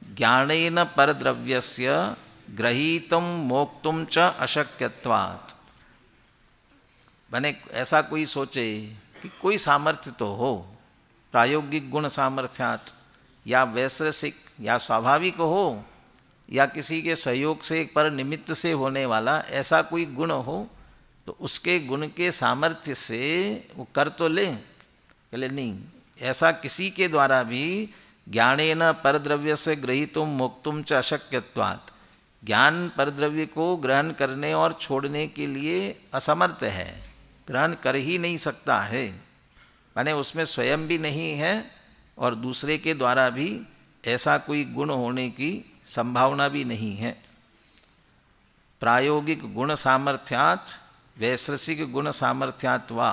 ज्ञानेन परद्रव्यस्य ग्रहीतुम मोक्तुम च अशक्यत्वात्। बने ऐसा कोई सोचे कि कोई सामर्थ्य तो हो, प्रायोगिक गुण सामर्थ्यात्, या वैश्रसिक या स्वाभाविक हो, या किसी के सहयोग से पर निमित्त से होने वाला ऐसा कोई गुण हो, तो उसके गुण के सामर्थ्य से वो कर तो ले। कहले नहीं, ऐसा किसी के द्वारा भी ज्ञानेन परद्रव्य से ग्रहीतुम मोक्तुम च अशक्यत्वात्, ज्ञान परद्रव्य को ग्रहण करने और छोड़ने के लिए असमर्थ है, ग्रहण कर ही नहीं सकता है। माने उसमें स्वयं भी नहीं है और दूसरे के द्वारा भी ऐसा कोई गुण होने की संभावना भी नहीं है। प्रायोगिक गुण सामर्थ्यात् वैश्रसिक गुण सामर्थ्यात् वा,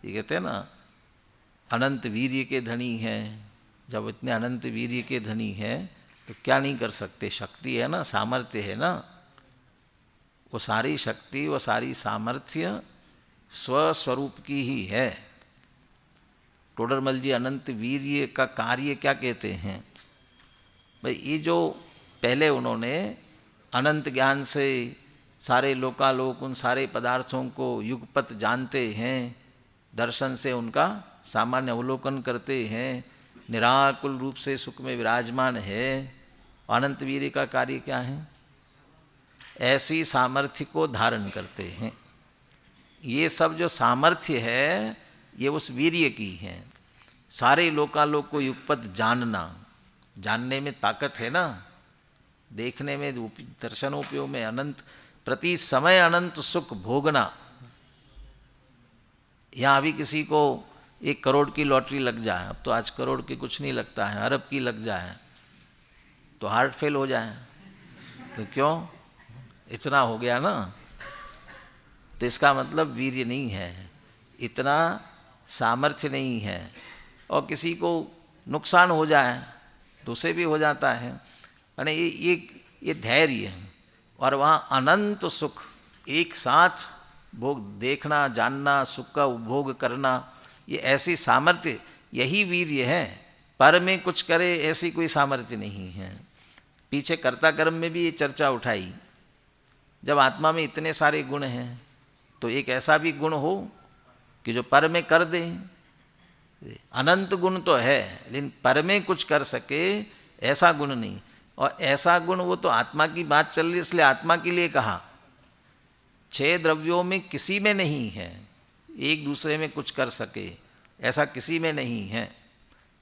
ये कहते हैं ना अनंत वीर्य के धनी है। जब इतने अनंत वीर्य के धनी है तो क्या नहीं कर सकते, शक्ति है ना, सामर्थ्य है ना। वो सारी शक्ति, वो सारी सामर्थ्य स्वस्वरूप की ही है। टोडरमल जी अनंत वीर्य का कार्य क्या कहते हैं भाई? ये जो पहले उन्होंने अनंत ज्ञान से सारे लोकालोक उन सारे पदार्थों को युगपत जानते हैं, दर्शन से उनका सामान्य अवलोकन करते हैं, निराकुल रूप से सुख में विराजमान है। अनंत वीर्य का कार्य क्या है? ऐसी सामर्थ्य को धारण करते हैं। ये सब जो सामर्थ्य है ये उस वीर्य की है। सारे लोकालोक को युगपत जानना, जानने में ताकत है ना, देखने में, दर्शनोपयोग में, अनंत प्रति समय अनंत सुख भोगना। यहाँ अभी किसी को 1 करोड़ की लॉटरी लग जाए, अब तो आज करोड़ की कुछ नहीं लगता है, अरब की लग जाए तो हार्ट फेल हो जाए, तो क्यों? इतना हो गया ना। तो इसका मतलब वीर्य नहीं है, इतना सामर्थ्य नहीं है। और किसी को नुकसान हो जाए तो उसे भी हो जाता है। यानी ये धैर्य और वहाँ अनंत सुख एक साथ भोग, देखना, जानना, सुख का उपभोग करना, ये ऐसी सामर्थ्य, यही वीर्य है। पर में कुछ करे ऐसी कोई सामर्थ्य नहीं है। पीछे कर्ता कर्म में भी ये चर्चा उठाई, जब आत्मा में इतने सारे गुण हैं तो एक ऐसा भी गुण हो कि जो पर में कर दे। अनंत गुण तो है लेकिन पर में कुछ कर सके ऐसा गुण नहीं। और ऐसा गुण, वो तो आत्मा की बात चल रही, इसलिए आत्मा के लिए कहा, 6 द्रव्यों में किसी में नहीं है एक दूसरे में कुछ कर सके, ऐसा किसी में नहीं है।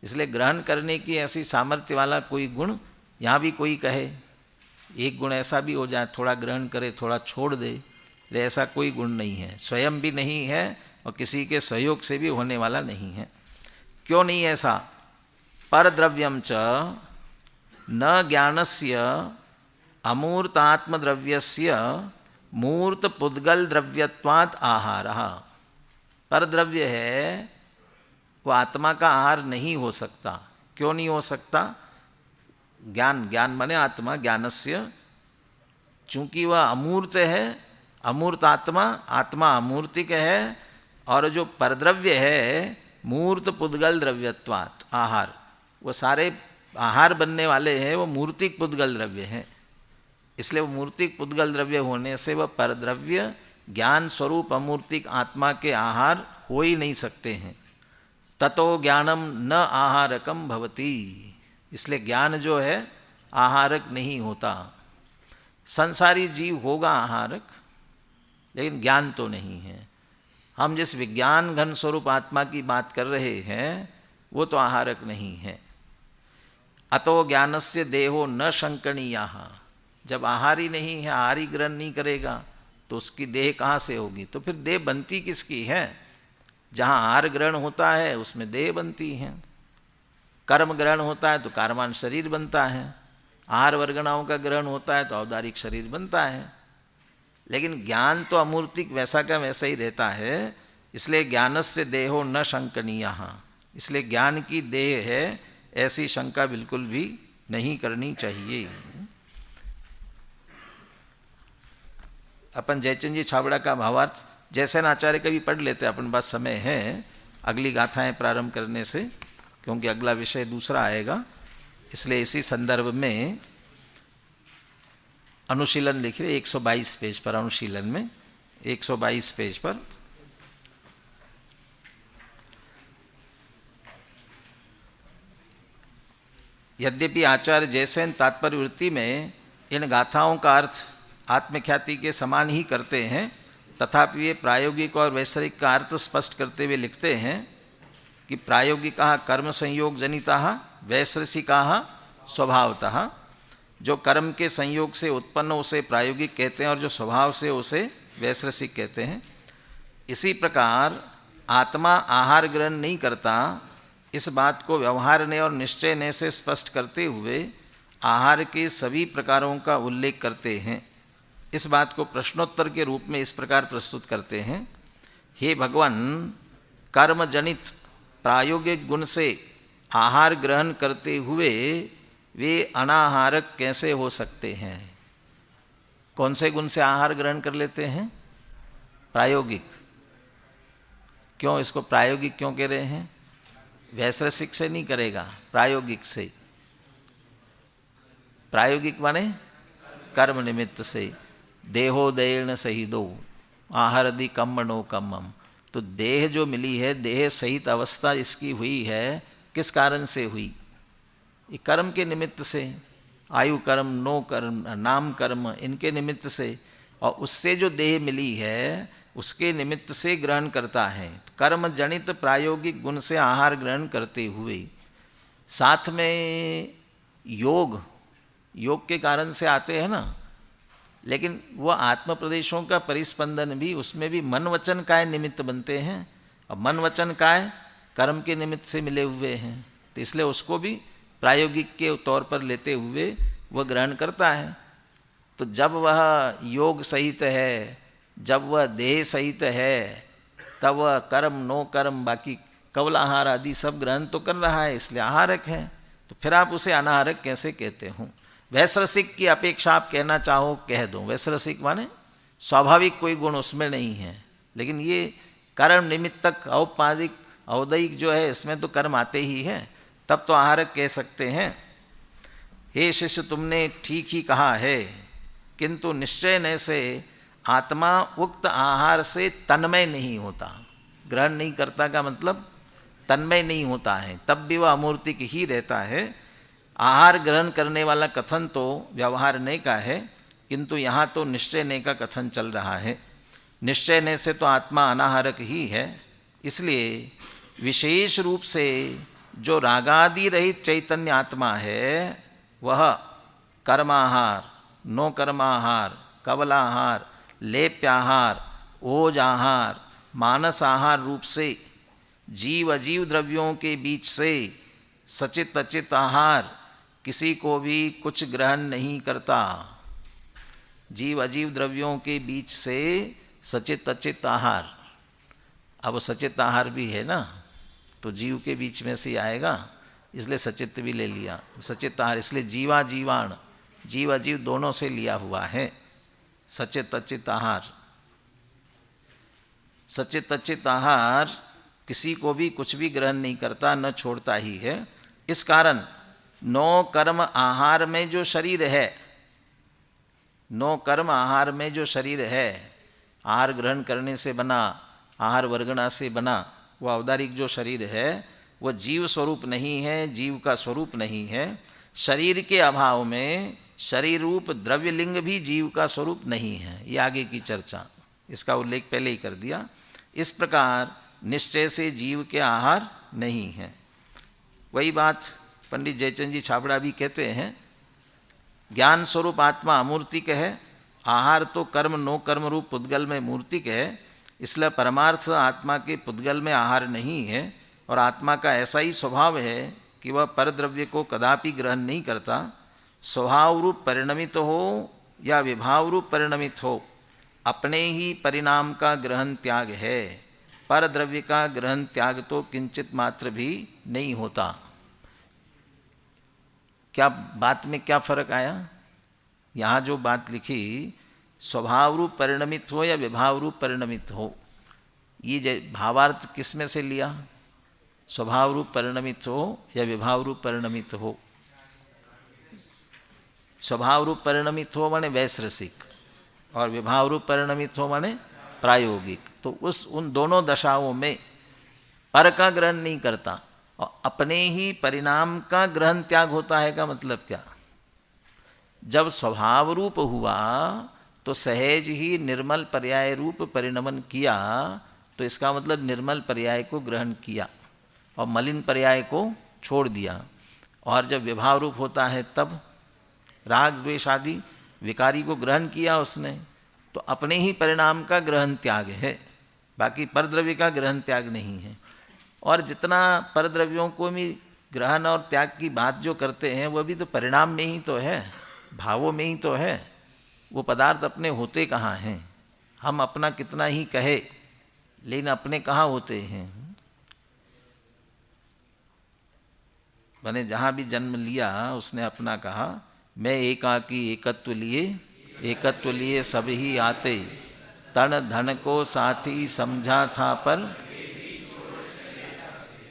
इसलिए ग्रहण करने की ऐसी सामर्थ्य वाला कोई गुण यहाँ भी कोई कहे, एक गुण ऐसा भी हो जाए थोड़ा ग्रहण करे थोड़ा छोड़ दे, ले ऐसा कोई गुण नहीं है, स्वयं भी नहीं है और किसी के सहयोग से भी होने वाला नहीं है। क्यों नहीं ऐसा? परद्रव्यम च न ज्ञानस्य अमूर्तात्मद्रव्यस्य मूर्त पुद्गल द्रव्यत्वात् आहारः। परद्रव्य है वो आत्मा का आहार नहीं हो सकता। क्यों नहीं हो सकता? ज्ञान, ज्ञान माने आत्मा, ज्ञानस्य, चूंकि वह अमूर्त है, अमूर्त आत्मा, आत्मा अमूर्तिक है, और जो परद्रव्य है मूर्त पुद्गल द्रव्यत्वात् आहार, वो सारे आहार बनने वाले हैं वो मूर्तिक पुद्गल द्रव्य हैं। इसलिए वो मूर्तिक पुद्गल द्रव्य होने से वह परद्रव्य ज्ञान स्वरूप अमूर्तिक आत्मा के आहार हो ही नहीं सकते हैं। ततो ज्ञानम न आहारकम भवति, इसलिए ज्ञान जो है आहारक नहीं होता। संसारी जीव होगा आहारक, लेकिन ज्ञान तो नहीं है। हम जिस विज्ञान घन स्वरूप आत्मा की बात कर रहे हैं वो तो आहारक नहीं है। अतो ज्ञानस्य देहो न शंकनीयः, जब आहार ही नहीं है, आहार ही ग्रहण नहीं करेगा तो उसकी देह कहाँ से होगी? तो फिर देह बनती किसकी है? जहाँ आहार ग्रहण होता है उसमें देह बनती है, कर्म ग्रहण होता है तो कार्यवान शरीर बनता है, आहार वर्गणाओं का ग्रहण होता है तो औदारिक शरीर बनता है। लेकिन ज्ञान तो अमूर्तिक वैसा का वैसा ही रहता है। इसलिए ज्ञानस्य देहो न शंकनीयः, इसलिए ज्ञान की देह है ऐसी शंका बिल्कुल भी नहीं करनी चाहिए। अपन जयचंद जी छाबड़ा का भावार्थ जैसेन आचार्य का भी पढ़ लेते, अपन पास समय है अगली गाथाएं प्रारंभ करने से, क्योंकि अगला विषय दूसरा आएगा। इसलिए इसी संदर्भ में अनुशीलन लिख रहे 122 पेज पर, अनुशीलन में 122 पेज पर यद्यपि आचार्य जैसेन तात्पर्य वृत्ति में इन गाथाओं का अर्थ आत्मख्याति के समान ही करते हैं, तथापि वे प्रायोगिक और वैश्विक का अर्थ स्पष्ट करते हुए लिखते हैं कि प्रायोगिकाः कर्म संयोग जनिताः वैश्रसिकाः स्वभावतः। जो कर्म के संयोग से उत्पन्न उसे प्रायोगिक कहते हैं और जो स्वभाव से उसे वैश्रसिक कहते हैं। इसी प्रकार आत्मा आहार ग्रहण नहीं करता, इस बात को व्यवहार ने और निश्चय ने से स्पष्ट करते हुए आहार के सभी प्रकारों का उल्लेख करते हैं। इस बात को प्रश्नोत्तर के रूप में इस प्रकार प्रस्तुत करते हैं। हे भगवान, कर्म जनित प्रायोगिक गुण से आहार ग्रहण करते हुए वे अनाहारक कैसे हो सकते हैं? कौन से गुण से आहार ग्रहण कर लेते हैं? प्रायोगिक। क्यों इसको प्रायोगिक क्यों कह रहे हैं? वैश्रसिक से नहीं करेगा, प्रायोगिक से। प्रायोगिक माने कर्म निमित्त से। देहोदयेन सहिदो आहारदि कम्मनो कम्मम। तो देह जो मिली है, देह सहित अवस्था इसकी हुई है, किस कारण से हुई? ये कर्म के निमित्त से, आयु कर्म, नो कर्म, नाम कर्म, इनके निमित्त से। और उससे जो देह मिली है उसके निमित्त से ग्रहण करता है। कर्म जनित प्रायोगिक गुण से आहार ग्रहण करते हुए, साथ में योग, योग के कारण से आते हैं ना, लेकिन वह आत्म प्रदेशों का परिस्पंदन भी, उसमें भी मन वचन काय निमित्त बनते हैं। और मन वचन काय कर्म के निमित्त से मिले हुए हैं, तो इसलिए उसको भी प्रायोगिक के तौर पर लेते हुए वह ग्रहण करता है। तो जब वह योग सहित है, जब वह देह सहित है, तब वह कर्म, नो कर्म, बाकी कवल आहार आदि सब ग्रहण तो कर रहा है, इसलिए आहारक है। तो फिर आप उसे अनाहारक कैसे कहते हो? वैश्रसिक की अपेक्षा आप कहना चाहो कह दो। वैश्रसिक माने स्वाभाविक कोई गुण उसमें नहीं है, लेकिन ये कर्म निमित्तक औपाधिक औदयिक जो है इसमें तो कर्म आते ही हैं, तब तो आहारक कह सकते हैं। हे शिष्य, तुमने ठीक ही कहा है, किंतु निश्चय न से आत्मा उक्त आहार से तन्मय नहीं होता। ग्रहण नहीं करता का मतलब तन्मय नहीं होता है, तब भी वह अमूर्तिक ही रहता है। आहार ग्रहण करने वाला कथन तो व्यवहार ने का है, किंतु यहाँ तो निश्चय ने का कथन चल रहा है। निश्चय ने से तो आत्मा अनाहारक ही है, इसलिए विशेष रूप से जो रागादि रहित चैतन्य आत्मा है वह कर्माहार, नो कर्माहार, कवलाहार, लेप्याहार, ओज आहार, मानस आहार रूप से जीव अजीव द्रव्यों के बीच से सचित अचित आहार किसी को भी कुछ ग्रहण नहीं करता। जीव अजीव द्रव्यों के बीच से सचित अचित आहार, अब सचित आहार भी है ना, तो जीव के बीच में से आएगा, इसलिए सचित भी ले लिया। सचित आहार इसलिए जीवा जीवाण, जीव अजीव दोनों से लिया हुआ है सचित अचित आहार। सचित अचित आहार किसी को भी कुछ भी ग्रहण नहीं करता, न छोड़ता ही है। इस कारण नो कर्म आहार में जो शरीर है, नो कर्म आहार में जो शरीर है, आहार ग्रहण करने से बना, आहार वर्गणा से बना, वह औदारिक जो शरीर है वह जीव स्वरूप नहीं है, जीव का स्वरूप नहीं है। शरीर के अभाव में शरीर रूप द्रव्यलिंग भी जीव का स्वरूप नहीं है, ये आगे की चर्चा, इसका उल्लेख पहले ही कर दिया। इस प्रकार निश्चय से जीव के आहार नहीं है। वही बात पंडित जयचंद जी छाबड़ा भी कहते हैं, ज्ञान स्वरूप आत्मा अमूर्तिक है, आहार तो कर्म नो कर्म रूप पुद्गल में मूर्तिक है, इसलिए परमार्थ आत्मा के पुद्गल में आहार नहीं है। और आत्मा का ऐसा ही स्वभाव है कि वह परद्रव्य को कदापि ग्रहण नहीं करता। स्वभाव रूप परिणमित हो या विभाव रूप परिणमित हो, अपने ही परिणाम का ग्रहण त्याग है। परद्रव्य का ग्रहण त्याग तो किंचित मात्र भी नहीं होता। क्या बात में क्या फर्क आया? यहाँ जो बात लिखी, स्वभाव रूप परिणमित हो या विभाव रूप परिणमित हो, ये भावार्थ किस में से लिया? स्वभाव रूप परिणमित हो या विभाव रूप परिणमित हो? स्वभाव रूप परिणमित हो माने वैश्रसिक, और विभाव रूप परिणमित हो माने प्रायोगिक। तो उन दोनों दशाओं में पर का ग्रहण नहीं करता और अपने ही परिणाम का ग्रहण त्याग होता है। का मतलब क्या? जब स्वभाव रूप हुआ तो सहज ही निर्मल पर्याय रूप परिणमन किया, तो इसका मतलब निर्मल पर्याय को ग्रहण किया और मलिन पर्याय को छोड़ दिया। और जब विभाव रूप होता है तब राग द्वेष आदि विकारी को ग्रहण किया उसने, तो अपने ही परिणाम का ग्रहण त्याग है, बाकी परद्रव्य का ग्रहण त्याग नहीं है। और जितना परद्रव्यों को भी ग्रहण और त्याग की बात जो करते हैं वह भी तो परिणाम में ही तो है, भावों में ही तो है। वो पदार्थ अपने होते कहाँ हैं? हम अपना कितना ही कहे, लेकिन अपने कहाँ होते हैं? मैंने जहाँ भी जन्म लिया उसने अपना कहा, मैं एकाकी एकत्व लिए सब ही आते, तन धन को साथी समझा था पर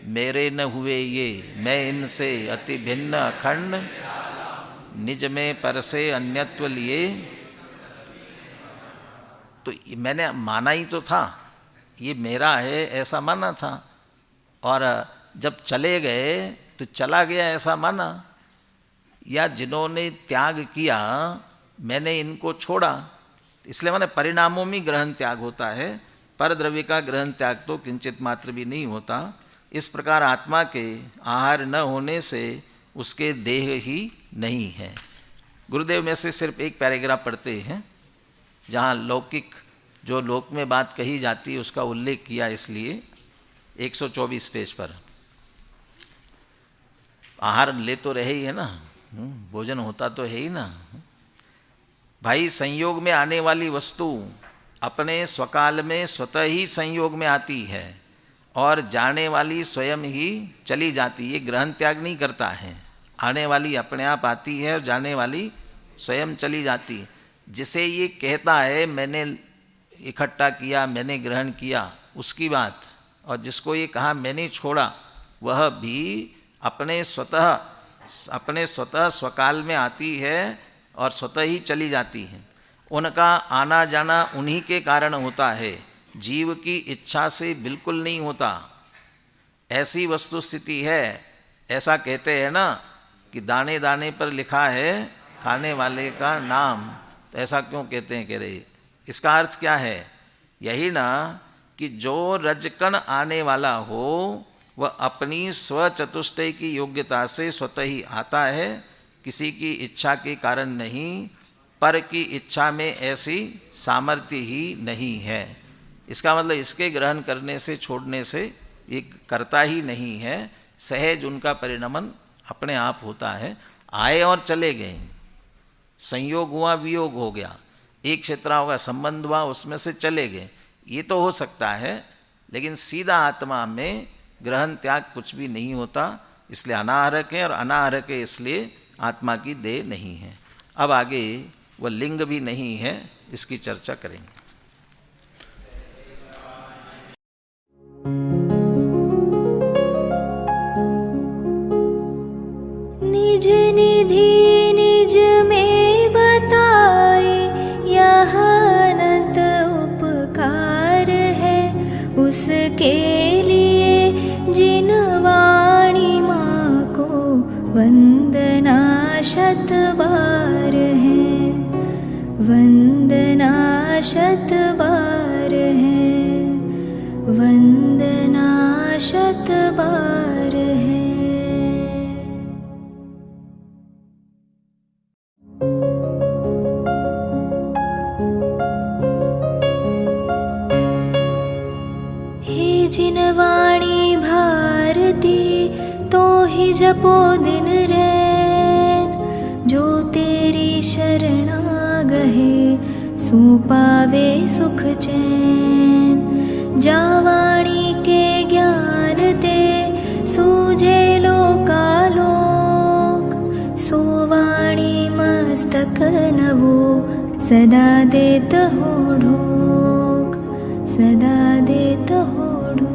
मेरे न हुए ये, मैं इनसे अति भिन्न अखंड, निज में परसे अन्यत्व लिए। तो मैंने माना ही तो था, ये मेरा है ऐसा माना था, और जब चले गए तो चला गया ऐसा माना। या जिन्होंने त्याग किया मैंने इनको छोड़ा, इसलिए मैंने परिणामों में ग्रहण त्याग होता है, पर द्रव्य का ग्रहण त्याग तो किंचित मात्र भी नहीं होता। इस प्रकार आत्मा के आहार न होने से उसके देह ही नहीं है। गुरुदेव में से सिर्फ एक पैराग्राफ पढ़ते हैं जहाँ लौकिक जो लोक में बात कही जाती है उसका उल्लेख किया, इसलिए 124 पेज पर। आहार ले तो रहे ही है ना, भोजन होता तो है ही ना भाई। संयोग में आने वाली वस्तु अपने स्वकाल में स्वतः ही संयोग में आती है और जाने वाली स्वयं ही चली जाती है, ग्रहण त्याग नहीं करता है। आने वाली अपने आप आती है और जाने वाली स्वयं चली जाती है। जिसे ये कहता है मैंने इकट्ठा किया, मैंने ग्रहण किया, उसकी बात, और जिसको ये कहा मैंने छोड़ा, वह भी अपने स्वतः स्वकाल में आती है और स्वतः ही चली जाती हैं। उनका आना जाना उन्हीं के कारण होता है, जीव की इच्छा से बिल्कुल नहीं होता। ऐसी वस्तु स्थिति है। ऐसा कहते हैं ना कि दाने दाने पर लिखा है खाने वाले का नाम, तो ऐसा क्यों कहते हैं? कह रहे इसका अर्थ क्या है? यही ना कि जो रजकण आने वाला हो वह अपनी स्वचतुष्टय की योग्यता से स्वतः ही आता है, किसी की इच्छा के कारण नहीं। पर की इच्छा में ऐसी सामर्थ्य ही नहीं है। इसका मतलब इसके ग्रहण करने से छोड़ने से ये करता ही नहीं है, सहज उनका परिणमन अपने आप होता है। आए और चले गए, संयोग हुआ, वियोग हो गया, एक क्षेत्र होगा, संबंध हुआ, उसमें से चले गए, ये तो हो सकता है, लेकिन सीधा आत्मा में ग्रहण त्याग कुछ भी नहीं होता। इसलिए अनाहरक है, और अनाहरक है इसलिए आत्मा की देह नहीं है। अब आगे वह लिंग भी नहीं है, इसकी चर्चा करेंगे। निज निधि निज में बताए, यह अनंत उपकार है उसके लिए जिन वाणी माँ को वंदना शत बार है, वंदना शत बार है, वंदना शत बार है। हे जिन वाणी भारती तो ही जपो दिन रैन, जो तेरी शरणा गहे सो पावे सुख चैन। जा वाणी के ज्ञान ते सूझे लोकालोक, सो वाणी मस्तक नवो सदा देत हो ढोक, सदा देत हो ढोक।